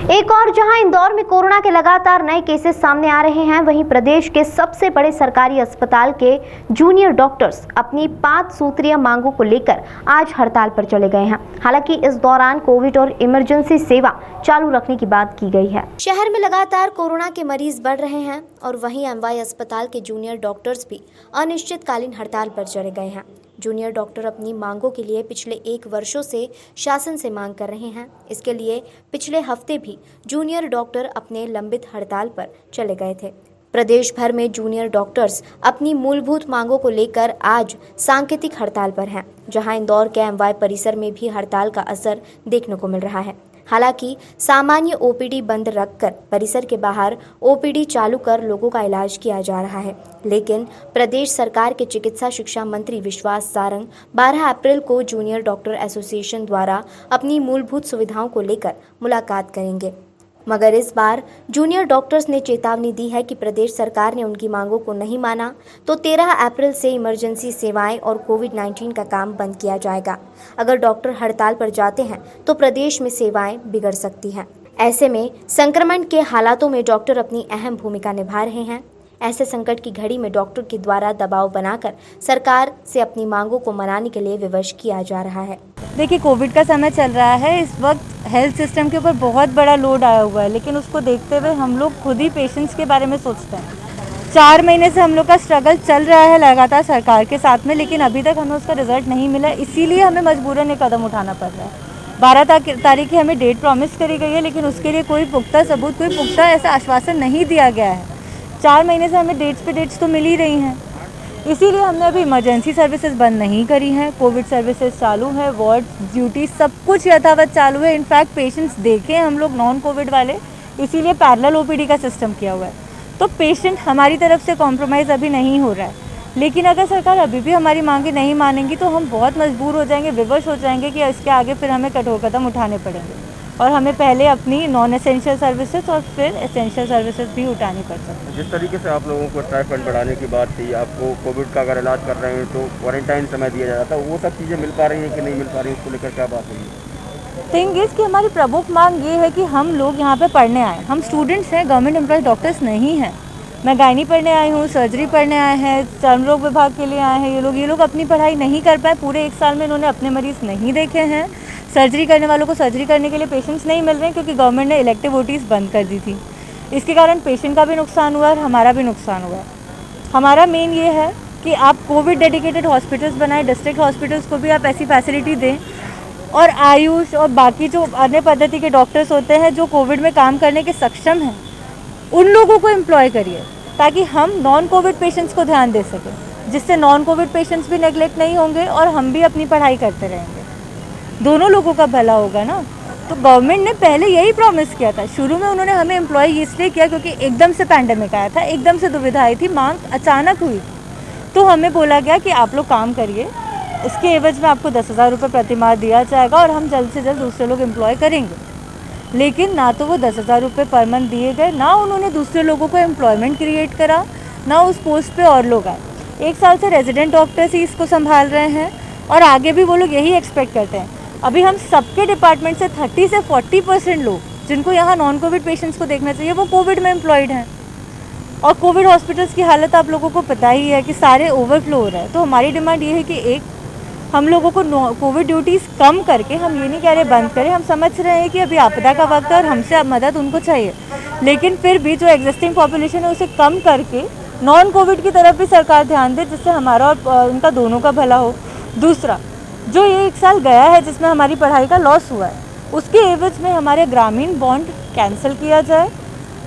एक और जहां इंदौर में कोरोना के लगातार नए केसेस सामने आ रहे हैं, वहीं प्रदेश के सबसे बड़े सरकारी अस्पताल के जूनियर डॉक्टर्स अपनी 5 सूत्रीय मांगों को लेकर आज हड़ताल पर चले गए हैं। हालांकि इस दौरान कोविड और इमरजेंसी सेवा चालू रखने की बात की गई है। शहर में लगातार कोरोना के मरीज बढ़ रहे हैं और वहीं एमवाई अस्पताल के जूनियर डॉक्टर्स भी अनिश्चितकालीन हड़ताल पर चले गए हैं। जूनियर डॉक्टर अपनी मांगों के लिए पिछले 1 वर्षों से शासन से मांग कर रहे हैं। इसके लिए पिछले हफ्ते भी जूनियर डॉक्टर अपने लंबित हड़ताल पर चले गए थे। प्रदेश भर में जूनियर डॉक्टर्स अपनी मूलभूत मांगों को लेकर आज सांकेतिक हड़ताल पर हैं, जहां इंदौर के एमवाई परिसर में भी हड़ताल का असर देखने को मिल रहा है। हालांकि सामान्य ओपीडी बंद रखकर परिसर के बाहर ओपीडी चालू कर लोगों का इलाज किया जा रहा है, लेकिन प्रदेश सरकार के चिकित्सा शिक्षा मंत्री विश्वास सारंग 12 अप्रैल को जूनियर डॉक्टर एसोसिएशन द्वारा अपनी मूलभूत सुविधाओं को लेकर मुलाकात करेंगे। मगर इस बार जूनियर डॉक्टर्स ने चेतावनी दी है कि प्रदेश सरकार ने उनकी मांगों को नहीं माना तो 13 अप्रैल से इमरजेंसी सेवाएं और कोविड-19 का काम बंद किया जाएगा। अगर डॉक्टर हड़ताल पर जाते हैं तो प्रदेश में सेवाएं बिगड़ सकती हैं। ऐसे में संक्रमण के हालातों में डॉक्टर अपनी अहम भूमिका निभा रहे हैं। ऐसे संकट की घड़ी में डॉक्टर के द्वारा दबाव बनाकर सरकार से अपनी मांगों को मनाने के लिए विवश किया जा रहा है। देखिए, कोविड का समय चल रहा है, इस वक्त हेल्थ सिस्टम के ऊपर बहुत बड़ा लोड आया हुआ है, लेकिन उसको देखते हुए हम लोग खुद ही पेशेंट्स के बारे में सोचते हैं। 4 महीने से हम लोग का स्ट्रगल चल रहा है लगातार सरकार के साथ में, लेकिन अभी तक हमें उसका रिजल्ट नहीं मिला। इसीलिए हमें मजबूरन एक कदम उठाना पड़ रहा है। 12 तारीख की हमें डेट प्रॉमिस करी गई है, लेकिन उसके लिए कोई पुख्ता सबूत, कोई पुख्ता ऐसा आश्वासन नहीं दिया गया है। 4 महीने से हमें डेट्स पे डेट्स तो मिल ही रही हैं। इसीलिए हमने अभी इमरजेंसी सर्विसेज बंद नहीं करी हैं, कोविड सर्विसेज चालू है, वार्ड ड्यूटी सब कुछ यथावत चालू है। इनफैक्ट पेशेंट्स देखें हम लोग नॉन कोविड वाले, इसीलिए पैरेलल ओपीडी का सिस्टम किया हुआ है। तो पेशेंट हमारी तरफ से कॉम्प्रोमाइज़ अभी नहीं हो रहा है, लेकिन अगर सरकार अभी भी हमारी मांगे नहीं मानेंगी तो हम बहुत मजबूर हो जाएंगे, विवश हो जाएंगे कि इसके आगे फिर हमें कठोर कदम उठाने पड़ेंगे और हमें पहले अपनी नॉन एसेंशियल सर्विसेज और फिर एसेंशियल सर्विसेज भी उठानी पड़ सकती है। जिस तरीके से आप लोगों को स्टाइपेंड बढ़ाने की बात थी, आपको कोविड का अगर इलाज कर रहे हैं तो क्वारंटाइन समय दिया जा रहा था, वो सब चीज़ें मिल पा रही हैं कि नहीं मिल पा रही हैं, उसको लेकर क्या बात हुई है? थिंग इज़ कि हमारी प्रमुख मांग ये है कि हम लोग यहाँ पे पढ़ने आए, हम स्टूडेंट्स हैं, गवर्नमेंट एम्प्लॉय डॉक्टर्स नहीं हैं। मैं गायनी पढ़ने आई हूँ, सर्जरी पढ़ने आए हैं, चर्म रोग विभाग के लिए आए हैं। ये लोग अपनी पढ़ाई नहीं कर पाए, पूरे 1 साल में इन्होंने अपने मरीज़ नहीं देखे हैं। सर्जरी करने वालों को सर्जरी करने के लिए पेशेंट्स नहीं मिल रहे हैं क्योंकि गवर्नमेंट ने इलेक्टिव ओटीज़ बंद कर दी थी। इसके कारण पेशेंट का भी नुकसान हुआ और हमारा भी नुकसान हुआ है। हमारा मेन ये है कि आप कोविड डेडिकेटेड हॉस्पिटल्स बनाएं, डिस्ट्रिक्ट हॉस्पिटल्स को भी आप ऐसी फैसिलिटी दें और आयुष और बाकी जो अन्य पद्धति के डॉक्टर्स होते हैं जो कोविड में काम करने के सक्षम हैं, उन लोगों को एम्प्लॉय करिए ताकि हम नॉन कोविड पेशेंट्स को ध्यान दे सकें, जिससे नॉन कोविड पेशेंट्स भी नेगलेक्ट नहीं होंगे और हम भी अपनी पढ़ाई करते रहेंगे। दोनों लोगों का भला होगा ना। तो गवर्नमेंट ने पहले यही प्रॉमिस किया था। शुरू में उन्होंने हमें एम्प्लॉय इसलिए किया क्योंकि एकदम से पैंडेमिक आया था, एकदम से दुविधा आई थी, मांग अचानक हुई। तो हमें बोला गया कि आप लोग काम करिए, इसके एवज में आपको 10,000 रुपये प्रतिमाह दिया जाएगा और हम जल्द से जल्द दूसरे लोग एम्प्लॉय करेंगे। लेकिन ना तो वो 10,000 रुपये पर मंथ दिए गए, ना उन्होंने दूसरे लोगों को एम्प्लॉयमेंट क्रिएट करा, ना उस पोस्ट पे और लोग आए। 1 साल से रेजिडेंट डॉक्टर्स ही इसको संभाल रहे हैं और आगे भी वो लोग यही एक्सपेक्ट करते हैं। अभी हम सबके डिपार्टमेंट से 30 से 40% लोग जिनको यहाँ नॉन कोविड पेशेंट्स को देखना चाहिए वो कोविड में एम्प्लॉयड हैं। और कोविड हॉस्पिटल्स की हालत आप लोगों को पता ही है कि सारे ओवरफ्लो हो रहा है। तो हमारी डिमांड ये है कि एक हम लोगों को कोविड ड्यूटीज़ कम करके, हम ये नहीं कह रहे बंद करें, हम समझ रहे हैं कि अभी आपदा का वक्त है और हमसे अब मदद उनको चाहिए, लेकिन फिर भी जो एग्जिस्टिंग पॉपुलेशन है उसे कम करके नॉन कोविड की तरफ भी सरकार ध्यान दे, जिससे हमारा और उनका दोनों का भला हो। दूसरा, जो ये 1 साल गया है जिसमें हमारी पढ़ाई का लॉस हुआ है, उसके एवज में हमारे ग्रामीण बॉन्ड कैंसिल किया जाए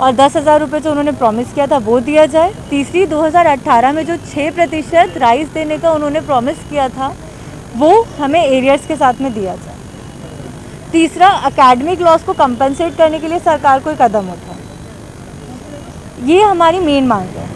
और 10,000 रुपये जो उन्होंने प्रॉमिस किया था वो दिया जाए। तीसरी, 2018 में जो 6% राइस देने का उन्होंने प्रॉमिस किया था वो हमें एरियर्स के साथ में दिया जाए। तीसरा, एकेडमिक लॉस को कंपनसेट करने के लिए सरकार कोई कदम उठाए। ये हमारी मेन मांग है।